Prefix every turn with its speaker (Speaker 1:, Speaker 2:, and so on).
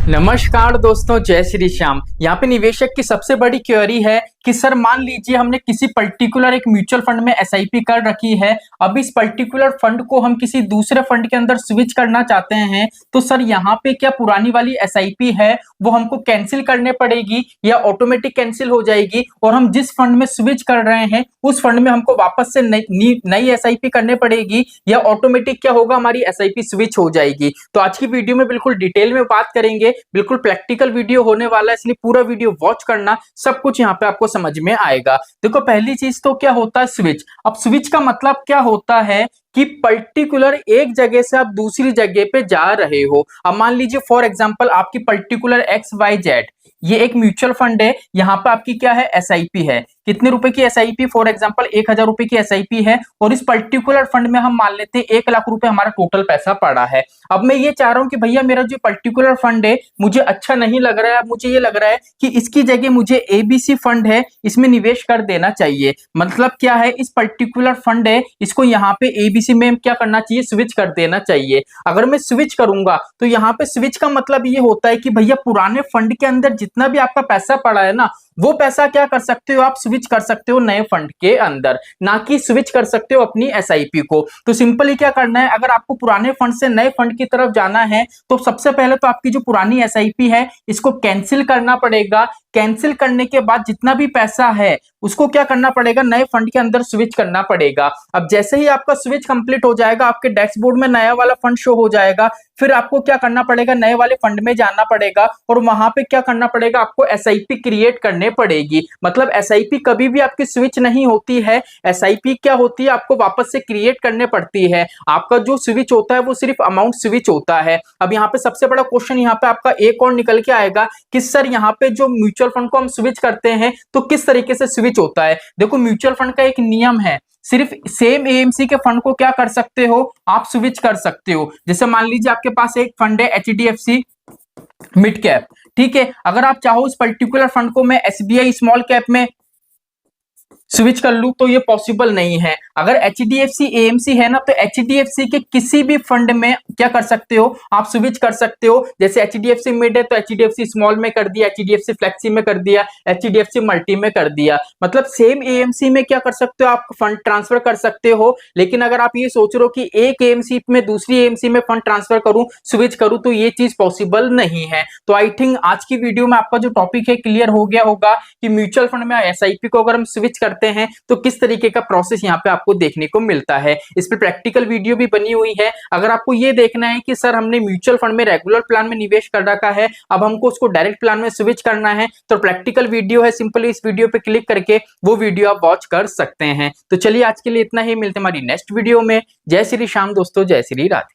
Speaker 1: नमस्कार दोस्तों, जय श्री श्याम। यहाँ पे निवेशक की सबसे बड़ी क्वेरी है कि सर मान लीजिए हमने किसी पर्टिकुलर एक म्यूचुअल फंड में एसआईपी कर रखी है। अब इस पर्टिकुलर फंड को हम किसी दूसरे फंड के अंदर स्विच करना चाहते हैं, तो सर यहाँ पे क्या पुरानी वाली एसआईपी है वो हमको कैंसिल करने पड़ेगी या ऑटोमेटिक कैंसिल हो जाएगी, और हम जिस फंड में स्विच कर रहे हैं उस फंड में हमको वापस से नई एसआईपी करने पड़ेगी, या ऑटोमेटिक क्या होगा, हमारी एसआईपी स्विच हो जाएगी। तो आज की वीडियो में बिल्कुल डिटेल में बात करेंगे, बिल्कुल प्रैक्टिकल वीडियो होने वाला है, इसलिए पूरा वीडियो वॉच करना, सब कुछ यहाँ पे आपको समझ में आएगा। देखो, पहली चीज तो क्या होता है स्विच। अब स्विच का मतलब क्या होता है कि पर्टिकुलर एक जगह से आप दूसरी जगह पे जा रहे हो। अब मान लीजिए फॉर एग्जांपल आपकी पर्टिकुलर एक्स वाई जेड ये एक म्यूचुअल फंड है, यहाँ पे आपकी क्या है, एसआईपी है। कितने रुपए की एसआईपी? फॉर एग्जांपल 1000 रुपए की एसआईपी है, और इस पर्टिकुलर फंड में हम मान लेते हैं 1 लाख रुपए हमारा टोटल पैसा पड़ा है। अब मैं ये चाह रहा हूं कि भैया मेरा जो पर्टिकुलर फंड है मुझे अच्छा नहीं लग रहा है, मुझे ये लग रहा है कि इसकी जगह मुझे एबीसी फंड है इसमें निवेश कर देना चाहिए। मतलब क्या है, इस पर्टिकुलर फंड है इसको यहाँ पे एबीसी में क्या करना चाहिए, स्विच कर देना चाहिए। अगर मैं स्विच करूंगा तो यहाँ पे स्विच का मतलब ये होता है कि भैया पुराने फंड के अंदर जितना भी आपका पैसा पड़ा है ना, वो पैसा क्या कर सकते हो, आप स्विच कर सकते हो नए फंड के अंदर, ना कि स्विच कर सकते हो अपनी एसआईपी को। तो सिंपली क्या करना है, अगर आपको पुराने फंड से नए फंड की तरफ जाना है तो सबसे पहले तो आपकी जो पुरानी एसआईपी है इसको कैंसिल करना पड़ेगा। कैंसिल करने के बाद जितना भी पैसा है उसको क्या करना पड़ेगा, नए फंड के अंदर स्विच करना पड़ेगा। अब जैसे ही आपका स्विच कंप्लीट हो जाएगा, आपके डैशबोर्ड में नया वाला फंड शो हो जाएगा। फिर आपको क्या करना पड़ेगा, नए वाले फंड में जाना पड़ेगा, और वहां पे क्या करना पड़ेगा, आपको एसआईपी क्रिएट करने पड़ेगी। मतलब एसआईपी कभी भी आपकी स्विच नहीं होती है, एसआईपी क्या होती है, आपको वापस से क्रिएट करने पड़ती है। आपका जो स्विच होता है वो सिर्फ अमाउंट स्विच होता है। अब यहाँ पे सबसे बड़ा क्वेश्चन यहाँ पे आपका एक और निकल के आएगा कि सर यहाँ पे जो म्यूचुअल फंड को हम स्विच करते हैं तो किस तरीके से स्विच होता है। देखो, म्यूचुअल फंड का एक नियम है, सिर्फ सेम एएमसी के फंड को क्या कर सकते हो, आप स्विच कर सकते हो। जैसे मान लीजिए आपके पास एक फंड है एचडीएफसी मिड कैप, ठीक है। अगर आप चाहो इस पर्टिकुलर फंड को मैं एसबीआई स्मॉल कैप में स्विच कर लूं तो ये पॉसिबल नहीं है। अगर एचडीएफसी एएमसी है ना, तो एचडीएफसी के किसी भी फंड में क्या कर सकते हो, आप स्विच कर सकते हो। जैसे एचडीएफसी मिड है तो एचडीएफसी स्मॉल में कर दिया, एचडीएफसी फ्लेक्सी में कर दिया, एचडीएफसी मल्टी में कर दिया। मतलब सेम एएमसी में क्या कर सकते हो, आप फंड ट्रांसफर कर सकते हो। लेकिन अगर आप ये सोच रहे हो कि एक एएमसी में दूसरी एएमसी में फंड ट्रांसफर करूं, स्विच करूं, तो ये चीज पॉसिबल नहीं है। तो आई थिंक आज की वीडियो में आपका जो टॉपिक है क्लियर हो गया होगा कि म्यूचुअल फंड में एसआईपी को अगर हम स्विच करते हैं तो किस तरीके का प्रोसेस यहाँ पे आपको देखने को मिलता है। इस पे प्रैक्टिकल वीडियो भी बनी हुई है। अगर आपको ये देखना है कि सर हमने म्यूचुअल फंड में रेगुलर प्लान में निवेश कर रखा है, अब हमको उसको डायरेक्ट प्लान में स्विच करना है, तो प्रैक्टिकल वीडियो है, सिंपली इस वीडियो पे क्लिक करके वो वीडियो आप वॉच कर सकते हैं। तो चलिए आज के लिए इतना ही, मिलते हैं हमारी नेक्स्ट वीडियो में। जय श्री श्याम दोस्तों, जय श्री राधे।